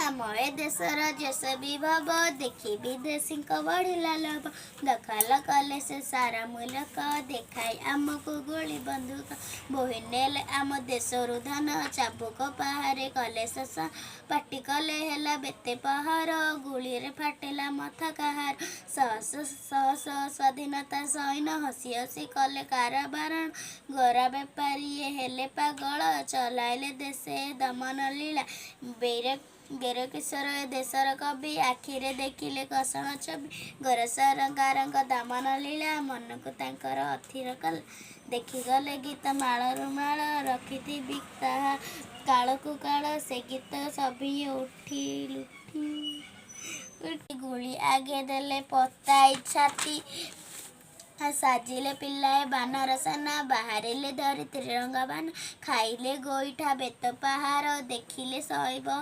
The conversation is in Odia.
ଆମ ଏ ଦେଶର ଯଶ ବିଭବ ଦେଖି ବିଦେଶୀଙ୍କ ବଢ଼ିଲା ଲୋଭ। ଦଖଲ କଲେ ସେ ସାରା ମୁଲକ ଦେଖାଇ ଆମକୁ ଗୁଳି ବନ୍ଧୁକ। ବୋହି ନେଲେ ଆମ ଦେଶରୁ ଧନ ଚାବୁକ ପାହାରେ କଲେ ଶେଷ। ପାଟି କଲେ ହେଲା ବେତେ ପହର ଗୁଳିରେ ଫାଟିଲା ମଥା କାହାର। ଶହ ଶହ ସ୍ୱାଧୀନତା ସୈନ ହସି ହସି କଲେ କାରାବାରଣ। ଗୋରା ବେପାରୀଏ ହେଲେ ପାଗଳ ଚଲାଇଲେ ଦେଶେ ଦମନ ଲୀଳା। ବୀର କିଶୋର ଏ ଦେଶର କବି ଆଖିରେ ଦେଖିଲେ କଷଣ ଛବି। ଗୋରା ସରକାରଙ୍କ ଦମନ ଲୀଳା ମନକୁ ତାଙ୍କର ଅଥିର କଲା। ଦେଖିଗଲେ ଗୀତ ମାଳରୁ ମାଳ ରଖିଥିବି ତାହା କାଳକୁ କାଳ। ସେ ଗୀତ ସଭିଏ ଉଠି ଗୁଳି ଆଗେ ଦେଲେ ପତାଇ ଛାତି। ସାଜିଲେ ପିଲାଏ ବାନର ସେନା ବାହାରିଲେ ଧରି ତ୍ରିରଙ୍ଗା ବାନା। ଖାଇଲେ ଗୋଇଠା ବେତ ପାହାର ଦେଖିଲେ ସହିବ